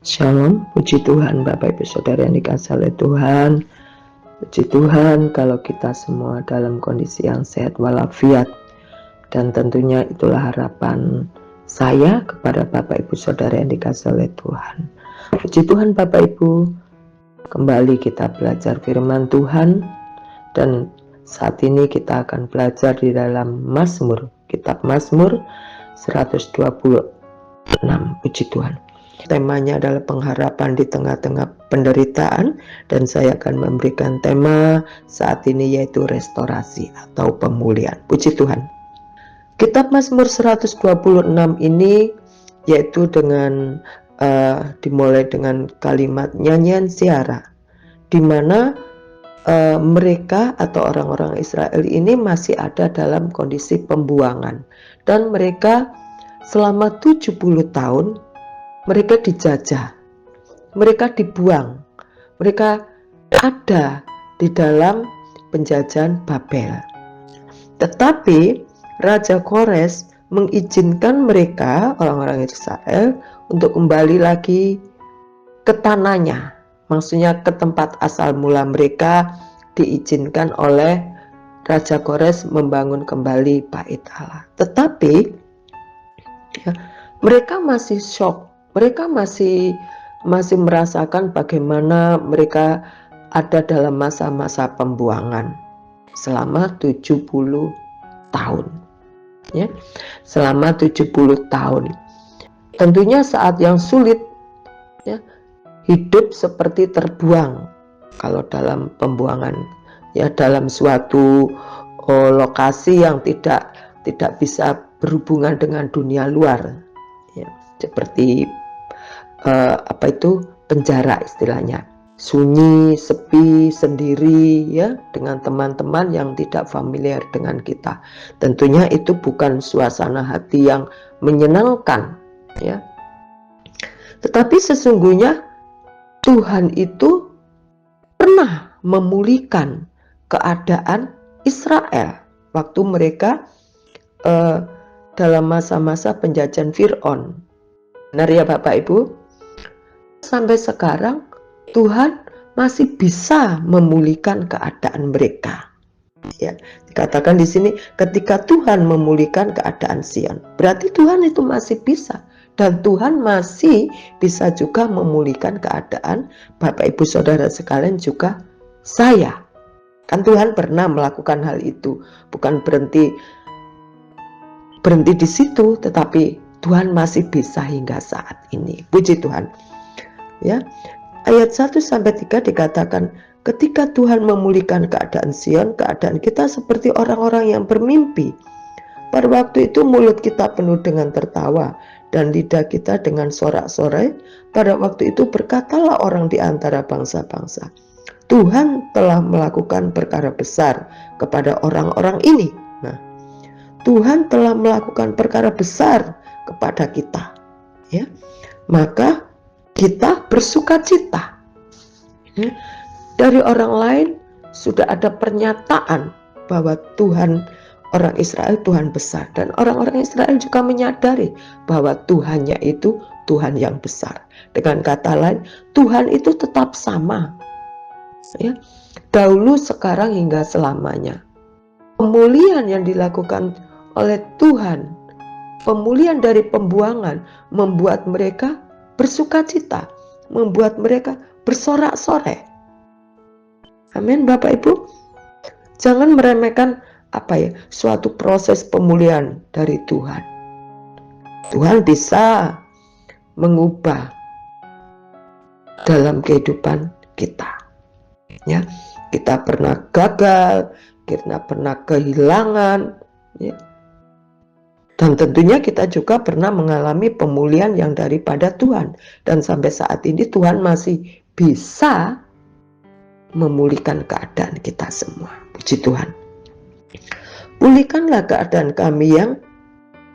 Shalom, puji Tuhan Bapak Ibu Saudara yang dikasihi oleh Tuhan. Puji Tuhan kalau kita semua dalam kondisi yang sehat walafiat. Dan tentunya itulah harapan saya kepada Bapak Ibu Saudara yang dikasihi oleh Tuhan. Puji Tuhan Bapak Ibu, kembali kita belajar firman Tuhan. Dan saat ini kita akan belajar di dalam Mazmur, kitab Mazmur 126. Puji Tuhan. Temanya adalah pengharapan di tengah-tengah penderitaan, dan saya akan memberikan tema saat ini yaitu restorasi atau pemulihan. Puji Tuhan. Kitab Mazmur 126 ini yaitu dengan dimulai dengan kalimat nyanyian ziarah, di mana mereka atau orang-orang Israel ini masih ada dalam kondisi pembuangan, dan mereka selama 70 tahun mereka dijajah, mereka dibuang, mereka ada di dalam penjajahan Babel. Tetapi Raja Kores mengizinkan mereka, orang-orang Israel, untuk kembali lagi ke tanahnya. Maksudnya ke tempat asal mula mereka, diizinkan oleh Raja Kores membangun kembali Bait Allah. Tetapi mereka masih shock. Mereka masih merasakan bagaimana mereka ada dalam masa-masa pembuangan selama 70 tahun. Ya, selama 70 tahun. Tentunya saat yang sulit, ya, hidup seperti terbuang kalau dalam pembuangan, ya, dalam suatu lokasi yang tidak bisa berhubungan dengan dunia luar, ya, seperti penjara istilahnya, sunyi, sepi, sendiri, ya, dengan teman-teman yang tidak familiar dengan kita. Tentunya itu bukan suasana hati yang menyenangkan, ya. Tetapi sesungguhnya Tuhan itu pernah memulihkan keadaan Israel waktu mereka dalam masa-masa penjajahan Fir'aun. Benar ya Bapak Ibu? Sampai sekarang Tuhan masih bisa memulihkan keadaan mereka. Ya, dikatakan di sini ketika Tuhan memulihkan keadaan Sion, berarti Tuhan itu masih bisa, dan Tuhan masih bisa juga memulihkan keadaan Bapak Ibu Saudara sekalian, juga saya. Kan Tuhan pernah melakukan hal itu, bukan berhenti di situ, tetapi Tuhan masih bisa hingga saat ini. Puji Tuhan. Ya, ayat 1-3 dikatakan, ketika Tuhan memulihkan keadaan Sion, keadaan kita seperti orang-orang yang bermimpi. Pada waktu itu mulut kita penuh dengan tertawa, dan lidah kita dengan sorak-sorai. Pada waktu itu berkatalah orang di antara bangsa-bangsa, Tuhan telah melakukan perkara besar kepada orang-orang ini. Nah, Tuhan telah melakukan perkara besar kepada kita, ya. Maka kita bersuka cita. Dari orang lain sudah ada pernyataan bahwa Tuhan, orang Israel Tuhan besar, dan orang-orang Israel juga menyadari bahwa Tuhannya itu Tuhan yang besar. Dengan kata lain, Tuhan itu tetap sama, ya, dahulu, sekarang, hingga selamanya. Pemulihan yang dilakukan oleh Tuhan, pemulihan dari pembuangan, membuat mereka bersuka cita, membuat mereka bersorak-sorai. Amin Bapak Ibu. Jangan meremehkan suatu proses pemulihan dari Tuhan. Tuhan bisa mengubah dalam kehidupan kita. Ya, kita pernah gagal, kita pernah kehilangan, ya. Dan tentunya kita juga pernah mengalami pemulihan yang daripada Tuhan. Dan sampai saat ini Tuhan masih bisa memulihkan keadaan kita semua. Puji Tuhan. Pulihkanlah keadaan kami yang,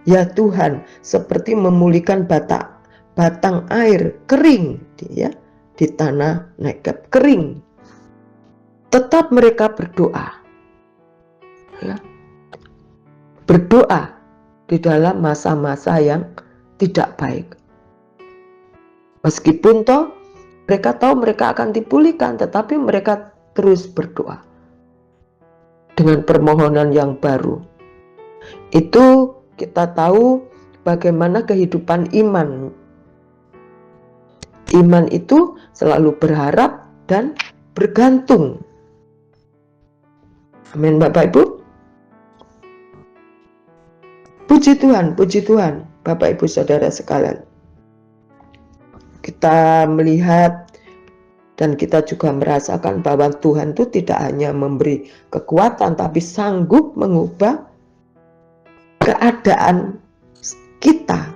ya Tuhan, seperti memulihkan batang air kering, ya, di tanah Negeb kering. Tetap mereka berdoa, ya, berdoa di dalam masa-masa yang tidak baik. Meskipun toh mereka tahu mereka akan dipulihkan, tetapi mereka terus berdoa dengan permohonan yang baru. Itu kita tahu bagaimana kehidupan iman. Iman itu selalu berharap dan bergantung. Amin, Bapak Ibu. Puji Tuhan, Bapak Ibu Saudara sekalian. Kita melihat dan kita juga merasakan bahwa Tuhan itu tidak hanya memberi kekuatan, tapi sanggup mengubah keadaan kita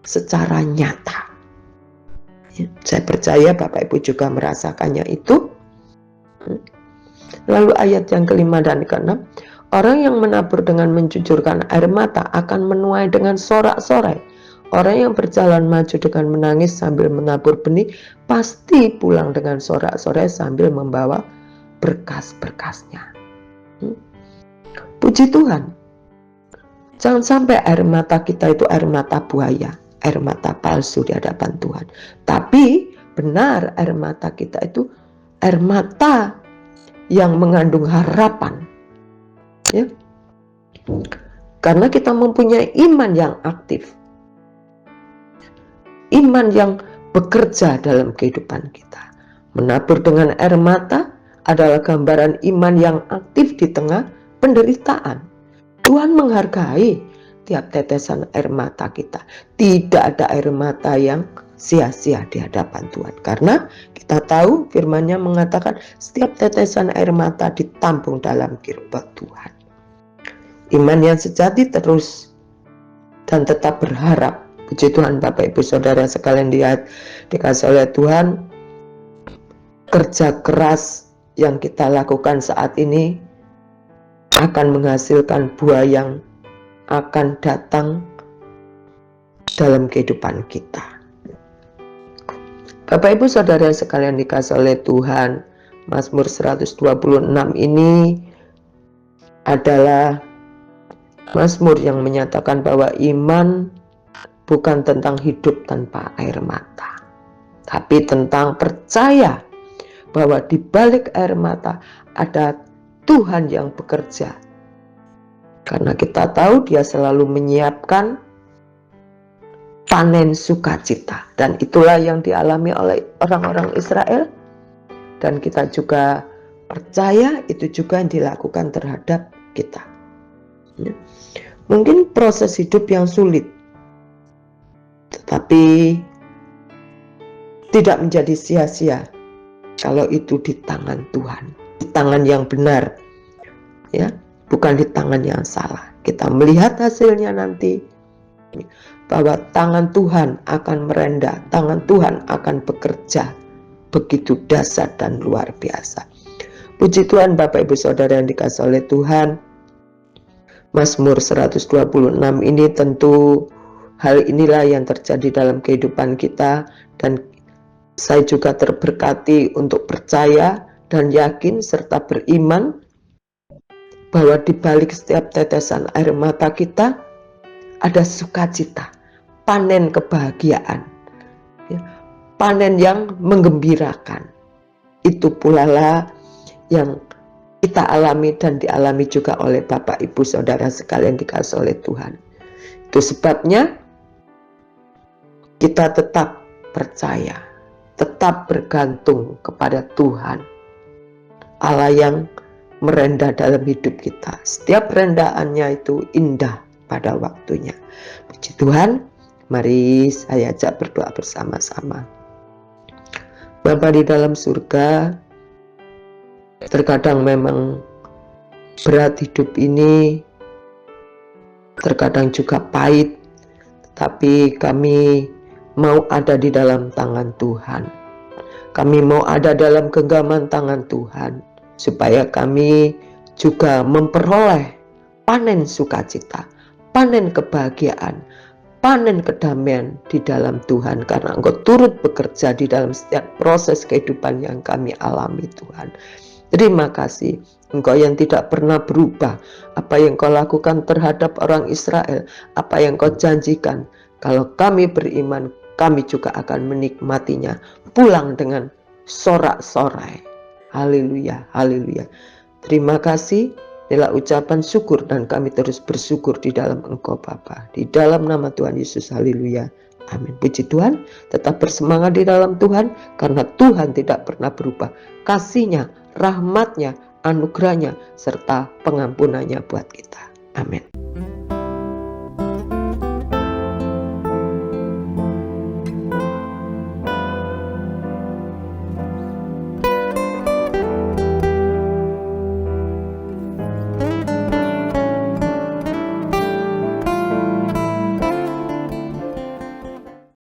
secara nyata. Saya percaya Bapak Ibu juga merasakannya itu. Lalu ayat yang kelima dan keenam, orang yang menabur dengan mencucurkan air mata akan menuai dengan sorak-sorai. Orang yang berjalan maju dengan menangis sambil menabur benih pasti pulang dengan sorak-sorai sambil membawa berkas-berkasnya. Puji Tuhan. Jangan sampai air mata kita itu air mata buaya, air mata palsu di hadapan Tuhan. Tapi benar air mata kita itu air mata yang mengandung harapan. Ya. Karena kita mempunyai iman yang aktif. Iman yang bekerja dalam kehidupan kita. Menabur dengan air mata adalah gambaran iman yang aktif di tengah penderitaan. Tuhan menghargai tiap tetesan air mata kita. Tidak ada air mata yang sia-sia di hadapan Tuhan. Karena kita tahu firman-Nya mengatakan setiap tetesan air mata ditampung dalam kirbat Tuhan. Iman yang sejati terus dan tetap berharap. Puji Tuhan Bapak Ibu Saudara sekalian, dikasih oleh Tuhan, kerja keras yang kita lakukan saat ini akan menghasilkan buah yang akan datang dalam kehidupan kita. Bapak Ibu Saudara sekalian dikasih oleh Tuhan, Mazmur 126 ini adalah Mazmur yang menyatakan bahwa iman bukan tentang hidup tanpa air mata, tapi tentang percaya bahwa di balik air mata ada Tuhan yang bekerja. Karena kita tahu Dia selalu menyiapkan panen sukacita, dan itulah yang dialami oleh orang-orang Israel, dan kita juga percaya itu juga yang dilakukan terhadap kita. Mungkin proses hidup yang sulit, tetapi tidak menjadi sia-sia kalau itu di tangan Tuhan, di tangan yang benar, ya, bukan di tangan yang salah. Kita melihat hasilnya nanti, bahwa tangan Tuhan akan merendah, tangan Tuhan akan bekerja begitu dahsyat dan luar biasa. Puji Tuhan Bapak Ibu Saudara yang dikasihi oleh Tuhan, Mazmur 126 ini tentu hal inilah yang terjadi dalam kehidupan kita, dan saya juga terberkati untuk percaya dan yakin serta beriman bahwa di balik setiap tetesan air mata kita ada sukacita, panen kebahagiaan, ya, panen yang menggembirakan. Itu pula lah yang kita alami dan dialami juga oleh Bapak Ibu Saudara sekalian dikasihi oleh Tuhan. Itu sebabnya kita tetap percaya, tetap bergantung kepada Tuhan, Allah yang merendah dalam hidup kita. Setiap rendahannya itu indah pada waktunya. Puji Tuhan, mari saya ajak berdoa bersama-sama. Bapa di dalam surga, terkadang memang berat hidup ini, terkadang juga pahit, tapi kami mau ada di dalam tangan Tuhan. Kami mau ada dalam genggaman tangan Tuhan, supaya kami juga memperoleh panen sukacita, panen kebahagiaan, panen kedamaian di dalam Tuhan, karena Engkau turut bekerja di dalam setiap proses kehidupan yang kami alami Tuhan. Terima kasih, Engkau yang tidak pernah berubah. Apa yang Kau lakukan terhadap orang Israel, apa yang Kau janjikan, kalau kami beriman, kami juga akan menikmatinya pulang dengan sorak-sorai. Haleluya, haleluya. Terima kasih. Inilah ucapan syukur dan kami terus bersyukur di dalam Engkau Bapa. Di dalam nama Tuhan Yesus, haleluya. Amin. Puji Tuhan, tetap bersemangat di dalam Tuhan, karena Tuhan tidak pernah berubah. Kasih-Nya, rahmat-Nya, anugerah-Nya, serta pengampunannya buat kita. Amin.